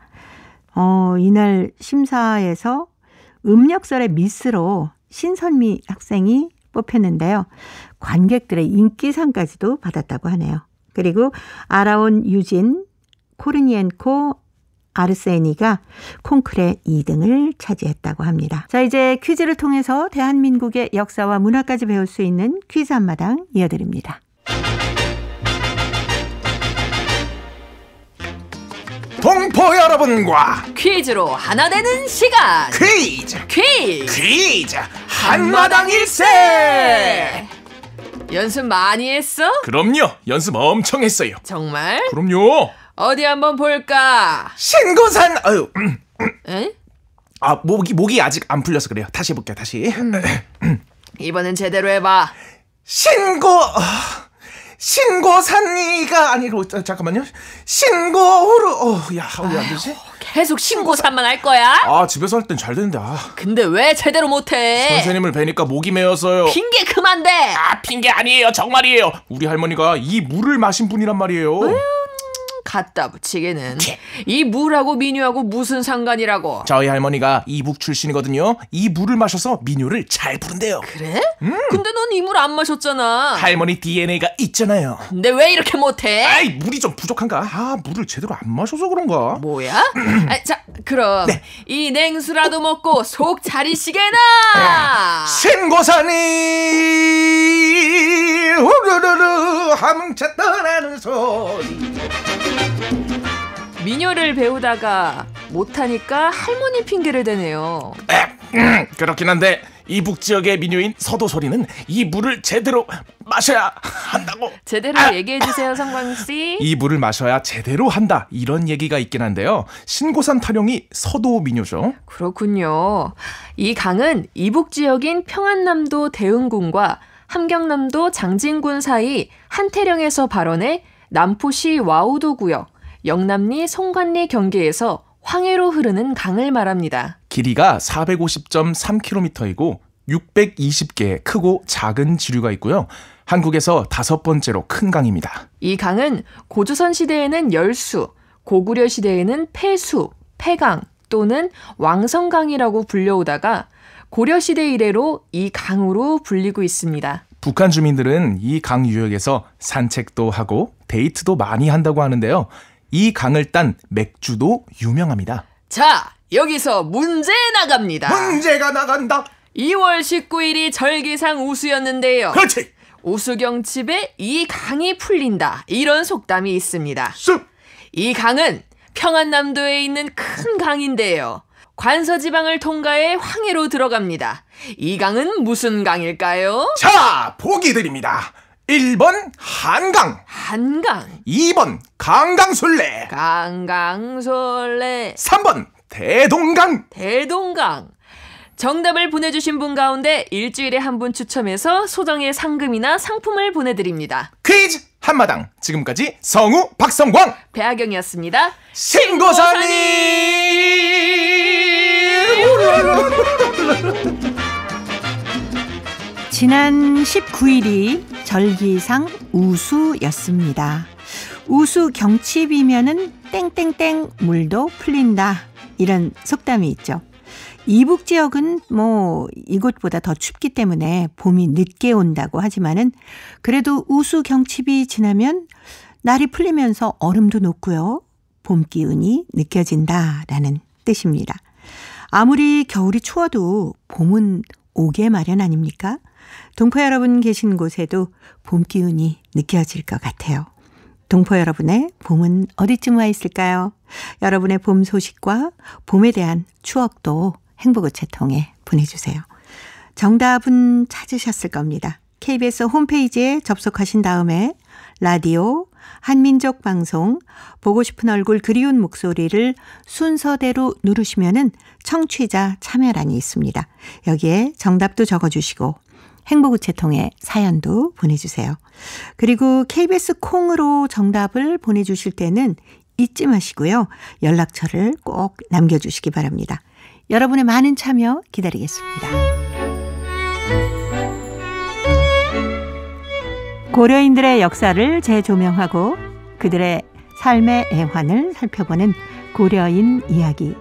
이날 심사에서 음력설의 미스로 신선미 학생이 뽑혔는데요. 관객들의 인기상까지도 받았다고 하네요. 그리고 아라온 유진, 코르니엔코 아르세니가 콩쿨의 2등을 차지했다고 합니다. 자, 이제 퀴즈를 통해서 대한민국의 역사와 문화까지 배울 수 있는 퀴즈 한마당 이어드립니다. 동포 여러분과 퀴즈로 하나 되는 시간. 퀴즈 한마당 일세. 연습 많이 했어? 그럼요, 연습 엄청 했어요. 정말? 그럼요. 어디 한번 볼까? 신고산. 에? 목이 아직 안 풀려서 그래요. 다시 해볼게요. 다시. 이번엔 제대로 해봐. 신고산이가 아니고 잠깐만요. 신고후루. 왜 안 되지? 계속 신고산만 할 거야? 집에서 할 땐 잘 되는데. 근데 왜 제대로 못해? 선생님을 뵈니까 목이 메어서요. 핑계 그만 대. 핑계 아니에요. 정말이에요. 우리 할머니가 이 물을 마신 분이란 말이에요. 갖다 붙이기는. 이 물하고 민요하고 무슨 상관이라고. 저희 할머니가 이북 출신이거든요. 이 물을 마셔서 민요를 잘 부른대요. 그래? 근데 넌 이 물 안 마셨잖아. 할머니 DNA가 있잖아요. 근데 왜 이렇게 못해? 물이 좀 부족한가? 물을 제대로 안 마셔서 그런가? 뭐야? 자, 그럼 네. 이 냉수라도 먹고 속 차리시게나. 신고산이 우르르르 함차 떠나는 소리. 민요를 배우다가 못하니까 할머니 핑계를 대네요. 그렇긴 한데 이북 지역의 민요인 서도소리는 이 물을 제대로 마셔야 한다고. 제대로 얘기해주세요, 성광씨. 이 물을 마셔야 제대로 한다, 이런 얘기가 있긴 한데요. 신고산 타령이 서도 민요죠. 그렇군요. 이 강은 이북 지역인 평안남도 대흥군과 함경남도 장진군 사이 한태령에서 발원해 남포시 와우도 구역, 영남리 송관리 경계에서 황해로 흐르는 강을 말합니다. 길이가 450.3km이고 620개의 크고 작은 지류가 있고요. 한국에서 5번째로 큰 강입니다. 이 강은 고조선 시대에는 열수, 고구려 시대에는 폐수, 폐강 또는 왕성강이라고 불려오다가 고려 시대 이래로 이 강으로 불리고 있습니다. 북한 주민들은 이 강 유역에서 산책도 하고 데이트도 많이 한다고 하는데요. 이 강을 딴 맥주도 유명합니다. 자, 여기서 문제 나갑니다. 문제가 나간다. 2월 19일이 절기상 우수였는데요. 그렇지. 우수경칩에 이 강이 풀린다. 이런 속담이 있습니다. 쑥! 이 강은 평안남도에 있는 큰 강인데요. 관서지방을 통과해 황해로 들어갑니다. 이 강은 무슨 강일까요? 자, 보기 드립니다. 1번 한강, 한강, 2번 강강술래, 강강솔래, 3번 대동강. 대동강. 정답을 보내주신 분 가운데 일주일에 한 분 추첨해서 소정의 상금이나 상품을 보내드립니다. 퀴즈 한마당. 지금까지 성우 박성광, 배아경이었습니다. 신고사님. 지난 19일이 절기상 우수였습니다. 우수 경칩이면은 땡땡땡 물도 풀린다. 이런 속담이 있죠. 이북 지역은 이곳보다 더 춥기 때문에 봄이 늦게 온다고 하지만은 그래도 우수 경칩이 지나면 날이 풀리면서 얼음도 녹고요. 봄 기운이 느껴진다라는 뜻입니다. 아무리 겨울이 추워도 봄은 오게 마련 아닙니까? 동포 여러분 계신 곳에도 봄 기운이 느껴질 것 같아요. 동포 여러분의 봄은 어디쯤 와 있을까요? 여러분의 봄 소식과 봄에 대한 추억도 행복우체 통해 보내주세요. 정답은 찾으셨을 겁니다. KBS 홈페이지에 접속하신 다음에 라디오, 한민족 방송, 보고 싶은 얼굴 그리운 목소리를 순서대로 누르시면은 청취자 참여란이 있습니다. 여기에 정답도 적어주시고 행복우체 통해 사연도 보내주세요. 그리고 KBS 콩으로 정답을 보내주실 때는 잊지 마시고요. 연락처를 꼭 남겨주시기 바랍니다. 여러분의 많은 참여 기다리겠습니다. 고려인들의 역사를 재조명하고 그들의 삶의 애환을 살펴보는 고려인 이야기.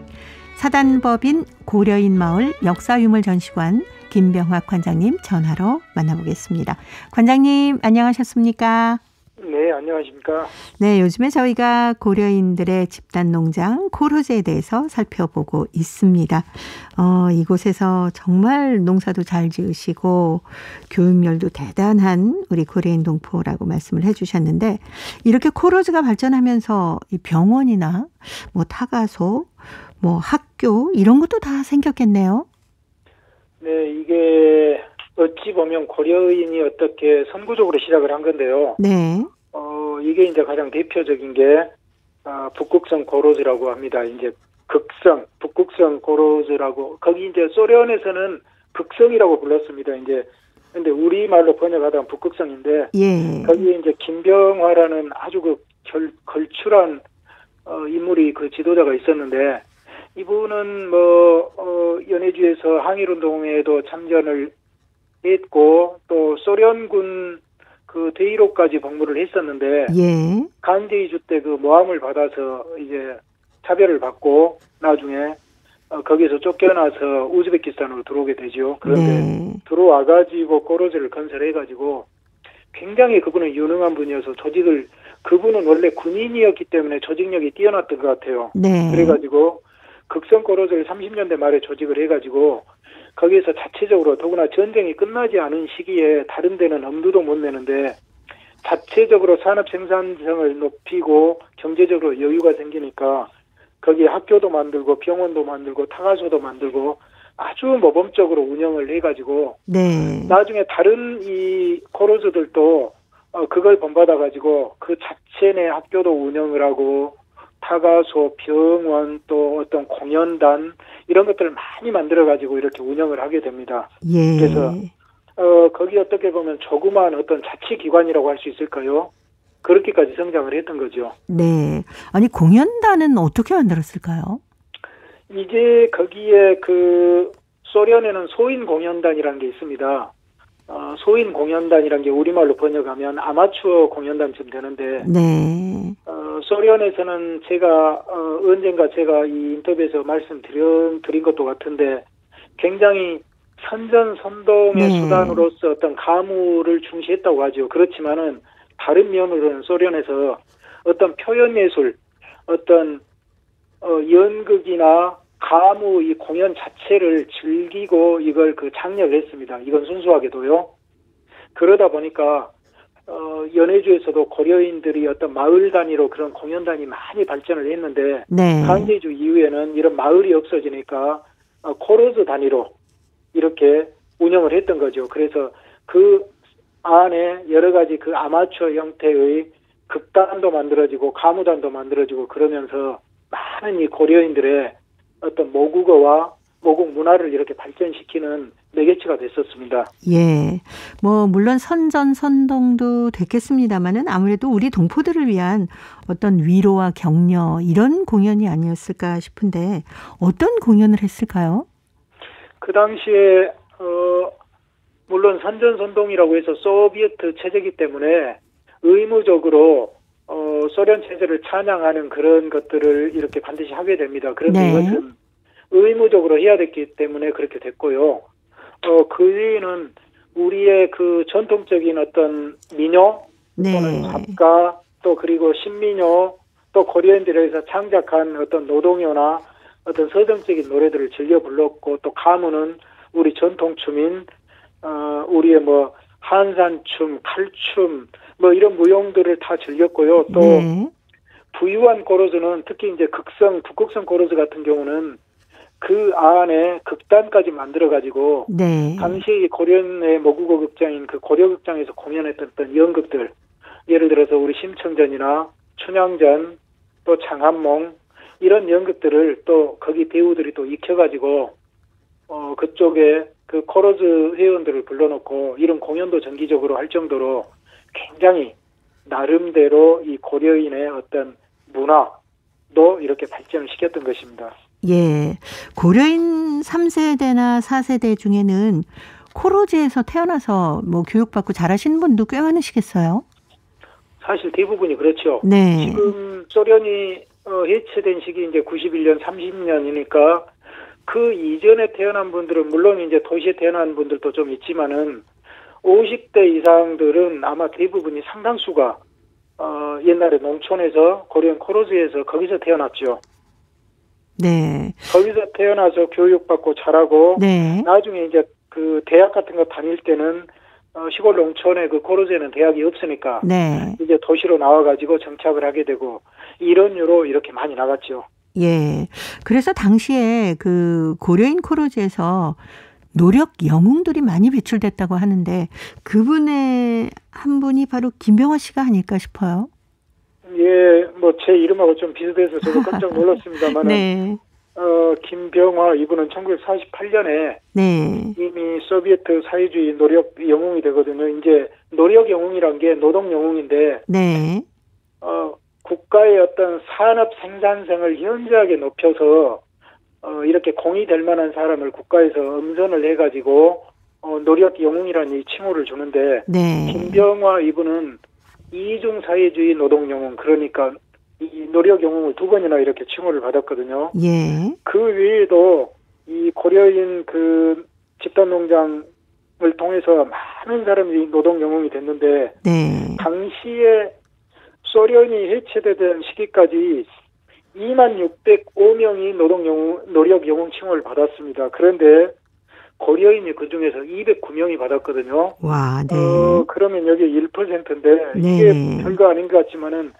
사단법인 고려인 마을 역사유물전시관 김병학 관장님 전화로 만나보겠습니다. 관장님 안녕하셨습니까? 네, 안녕하십니까? 네, 요즘에 저희가 고려인들의 집단 농장 코로제에 대해서 살펴보고 있습니다. 이곳에서 정말 농사도 잘 지으시고 교육열도 대단한 우리 고려인 동포라고 말씀을 해주셨는데 이렇게 코로제가 발전하면서 이 병원이나 타가소, 학교 이런 것도 다 생겼겠네요. 네, 이게 어찌 보면 고려인이 어떻게 선구적으로 시작을 한 건데요. 네. 이게 이제 가장 대표적인 게 북극성 고로즈라고 합니다. 이제 북극성 고로즈라고 거기 이제 소련에서는 극성이라고 불렀습니다. 이제 근데 우리말로 번역하다면 북극성인데 예. 거기에 이제 김병화라는 아주 걸출한 인물이 그 지도자가 있었는데 이분은 연해주에서 항일운동에도 참전을 했고 또 소련군 그 대위로까지 복무를 했었는데 예. 간제이주 때 그 모함을 받아서 이제 차별을 받고 나중에 거기서 쫓겨나서 우즈베키스탄으로 들어오게 되죠. 그런데 네. 들어와가지고 고로제를 건설해가지고 굉장히 그분은 유능한 분이어서 그분은 원래 군인이었기 때문에 조직력이 뛰어났던 것 같아요. 네. 그래가지고 극성 고로제를 30년대 말에 조직을 해가지고 거기에서 자체적으로 더구나 전쟁이 끝나지 않은 시기에 다른 데는 엄두도 못 내는데 자체적으로 산업 생산성을 높이고 경제적으로 여유가 생기니까 거기에 학교도 만들고 병원도 만들고 타가소도 만들고 아주 모범적으로 운영을 해가지고 네. 나중에 다른 이 코로즈들도 그걸 본받아가지고 그 자체 내 학교도 운영을 하고 타가소, 병원, 또 어떤 공연단 이런 것들을 많이 만들어가지고 이렇게 운영을 하게 됩니다. 예. 그래서 거기 어떻게 보면 조그마한 어떤 자치기관이라고 할 수 있을까요? 그렇게까지 성장을 했던 거죠. 네. 아니 공연단은 어떻게 만들었을까요? 이제 거기에 그 소련에는 소인 공연단이라는 게 있습니다. 소인 공연단이라는 게 우리말로 번역하면 아마추어 공연단쯤 되는데 네. 소련에서는 제가 언젠가 제가 이 인터뷰에서 말씀드린 것도 같은데 굉장히 선전선동의 네. 수단으로서 어떤 가무를 중시했다고 하죠. 그렇지만은 다른 면으로는 소련에서 어떤 표현예술, 어떤 연극이나 가무 이 공연 자체를 즐기고 이걸 장려를 했습니다. 이건 순수하게도요. 그러다 보니까 연해주에서도 고려인들이 어떤 마을 단위로 그런 공연단이 많이 발전을 했는데 네. 강제주 이후에는 이런 마을이 없어지니까 코러즈 단위로 이렇게 운영을 했던 거죠. 그래서 그 안에 여러 가지 그 아마추어 형태의 극단도 만들어지고 가무단도 만들어지고 그러면서 많은 이 고려인들의 어떤 모국어와 모국 문화를 이렇게 발전시키는 매개체가 됐었습니다. 예. 뭐 물론 선전선동도 됐겠습니다만은 아무래도 우리 동포들을 위한 어떤 위로와 격려 이런 공연이 아니었을까 싶은데 어떤 공연을 했을까요? 그 당시에 물론 선전선동이라고 해서 소비에트 체제이기 때문에 의무적으로 소련 체제를 찬양하는 그런 것들을 이렇게 반드시 하게 됩니다. 그런데 네. 이것은 의무적으로 해야 됐기 때문에 그렇게 됐고요. 그 외에는 우리의 그 전통적인 어떤 민요 네. 또는 잡가 또 그리고 신민요 또 고려인들에서 창작한 어떤 노동요나 어떤 서정적인 노래들을 즐겨 불렀고 또 가무는 우리 전통춤인 우리의 뭐 한산춤, 칼춤 뭐 이런 무용들을 다 즐겼고요. 또 네. 부유한 고로즈는 특히 이제 북극성 고로즈 같은 경우는 그 안에 극단까지 만들어가지고 네. 당시 고려의 모국어 극장인 그 고려극장에서 공연했던 어떤 연극들 예를 들어서 우리 심청전이나 춘향전 또 장한몽 이런 연극들을 또 거기 배우들이 또 익혀가지고 그쪽에 그 코러즈 회원들을 불러놓고 이런 공연도 정기적으로 할 정도로 굉장히 나름대로 이 고려인의 어떤 문화도 이렇게 발전을 시켰던 것입니다. 예. 고려인 3세대나 4세대 중에는 코로즈에서 태어나서 뭐 교육받고 잘하시는 분도 꽤 많으시겠어요? 사실 대부분이 그렇죠. 네. 지금 소련이 해체된 시기 이제 91년, 30년이니까 그 이전에 태어난 분들은 물론 이제 도시에 태어난 분들도 좀 있지만은 50대 이상들은 아마 대부분이 상당수가 옛날에 농촌에서 고려인 코로즈에서 거기서 태어났죠. 네. 거기서 태어나서 교육받고 자라고 네. 나중에 이제 그 대학 같은 거 다닐 때는 시골 농촌에 그 코로즈에는 대학이 없으니까 네. 이제 도시로 나와가지고 정착을 하게 되고 이런 유로 이렇게 많이 나갔죠. 예. 그래서 당시에 그 고려인 코로즈에서 노력 영웅들이 많이 배출됐다고 하는데 그분의 한 분이 바로 김병화 씨가 아닐까 싶어요. 예, 뭐 제 이름하고 좀 비슷해서 저도 깜짝 놀랐습니다만은 네. 김병화 이분은 1948년에 네. 이미 소비에트 사회주의 노력 영웅이 되거든요. 이제 노력 영웅이란 게 노동 영웅인데 네. 국가의 어떤 산업 생산성을 현저하게 높여서 이렇게 공이 될 만한 사람을 국가에서 엄선을 해가지고 노력 영웅이라는 이 칭호를 주는데 네. 김병화 이분은 이중 사회주의 노동 영웅 그러니까 이 노력 영웅을 2번이나 이렇게 칭호를 받았거든요. 예. 그 외에도 이 고려인 그 집단농장을 통해서 많은 사람이 노동 영웅이 됐는데 네. 당시에 소련이 해체되던 시기까지 2605명이 노력 영웅 칭호를 받았습니다. 그런데 고려인이 그 중에서 209명이 받았거든요. 와, 네. 그러면 여기 1%인데 네. 이게 별거 아닌 것 같지만은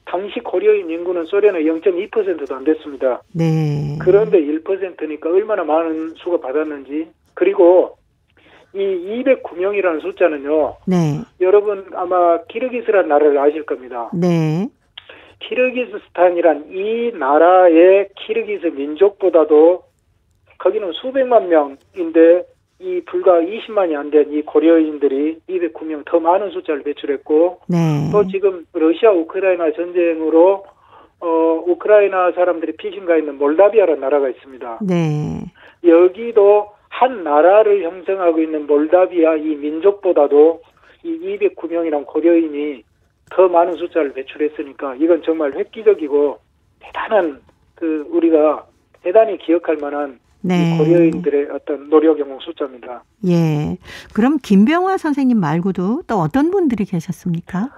당시 고려인 인구는 소련의 0.2%도 안 됐습니다. 네. 그런데 1%니까 얼마나 많은 수가 받았는지. 그리고 이 209명이라는 숫자는요. 네. 여러분 아마 키르기스라는 나라를 아실 겁니다. 네. 키르기스스탄이란 이 나라의 키르기스 민족보다도 거기는 수백만 명인데 이 불과 20만이 안 된 이 고려인들이 209명 더 많은 숫자를 배출했고 네. 또 지금 러시아 우크라이나 전쟁으로 우크라이나 사람들이 피신가 있는 몰다비아라는 나라가 있습니다. 네. 여기도 한 나라를 형성하고 있는 몰다비아 이 민족보다도 이 209명이란 고려인이 더 많은 숫자를 배출했으니까 이건 정말 획기적이고 대단한 우리가 대단히 기억할 만한 네. 이 고려인들의 어떤 노력 영웅 숫자입니다. 예. 그럼 김병화 선생님 말고도 또 어떤 분들이 계셨습니까?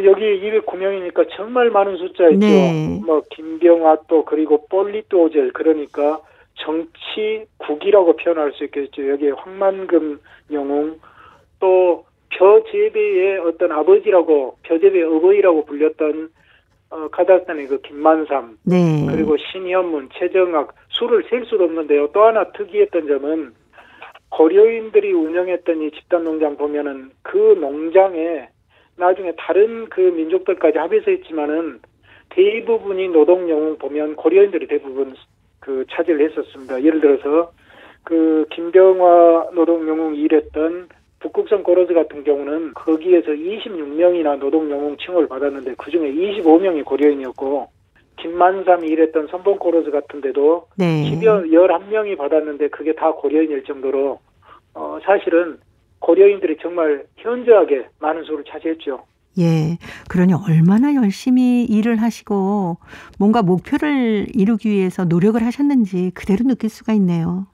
여기 209명이니까 정말 많은 숫자였죠. 네. 뭐 김병화 또 그리고 폴리토젤 그러니까 정치국이라고 표현할 수 있겠죠. 여기에 황만금 영웅 또 벼재배의 어떤 아버지라고 벼재배 어버이라고 불렸던 카자흐스탄의 그 김만삼 네. 그리고 신현문, 최정학 수를 셀 수도 없는데요. 또 하나 특이했던 점은 고려인들이 운영했던 이 집단 농장 보면은 그 농장에 나중에 다른 그 민족들까지 합해서 했지만은 대부분이 노동 영웅 보면 고려인들이 대부분 그 차지를 했었습니다. 예를 들어서 그 김병화 노동 영웅이 일했던 북극성 고로즈 같은 경우는 거기에서 26명이나 노동 영웅 칭호를 받았는데 그중에 25명이 고려인이었고 김만삼이 일했던 선봉 고로즈 같은 데도 네. 11명이 받았는데 그게 다 고려인일 정도로 사실은 고려인들이 정말 현저하게 많은 수를 차지했죠. 예. 그러니 얼마나 열심히 일을 하시고 뭔가 목표를 이루기 위해서 노력을 하셨는지 그대로 느낄 수가 있네요.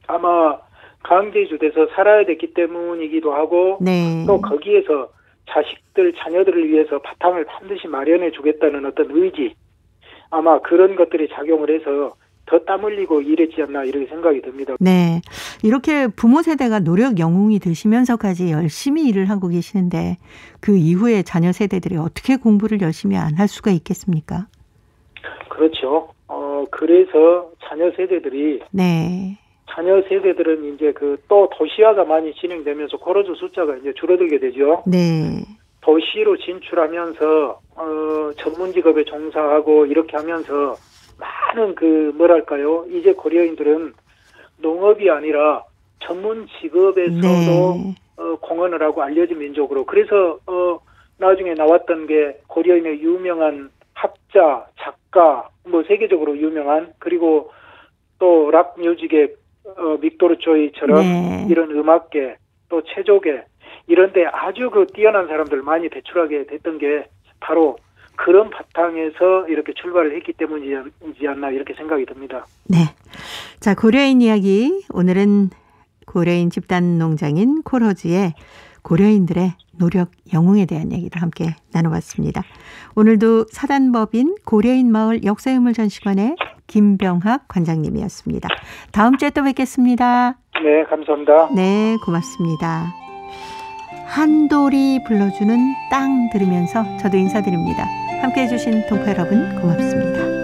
아마 강제주돼서 살아야 됐기 때문이기도 하고 네. 또 거기에서 자식들, 자녀들을 위해서 바탕을 반드시 마련해 주겠다는 어떤 의지 아마 그런 것들이 작용을 해서 더 땀 흘리고 일했지 않나 이렇게 생각이 듭니다. 네. 이렇게 부모 세대가 노력 영웅이 되시면서까지 열심히 일을 하고 계시는데 그 이후에 자녀 세대들이 어떻게 공부를 열심히 안 할 수가 있겠습니까? 그렇죠. 그래서 자녀 세대들이 네. 자녀 세대들은 이제 그 또 도시화가 많이 진행되면서 고로즈 숫자가 이제 줄어들게 되죠. 네. 도시로 진출하면서 전문 직업에 종사하고 이렇게 하면서 많은 그 뭐랄까요? 이제 고려인들은 농업이 아니라 전문 직업에서도 네. 공헌을 하고 알려진 민족으로 그래서 나중에 나왔던 게 고려인의 유명한 학자, 작가, 뭐 세계적으로 유명한 그리고 또 락 뮤직의 빅토르 조이처럼 네. 이런 음악계 또 체조계 이런데 아주 그 뛰어난 사람들 많이 배출하게 됐던 게 바로 그런 바탕에서 이렇게 출발을 했기 때문이지 않나 이렇게 생각이 듭니다. 네. 자, 고려인 이야기. 오늘은 고려인 집단 농장인 코로즈의 고려인들의 노력 영웅에 대한 얘기도 함께 나눠봤습니다. 오늘도 사단법인 고려인 마을 역사유물 전시관의 김병학 관장님이었습니다. 다음 주에 또 뵙겠습니다. 네, 감사합니다. 네, 고맙습니다. 한돌이 불러주는 땅 들으면서 저도 인사드립니다. 함께해 주신 동포 여러분 고맙습니다.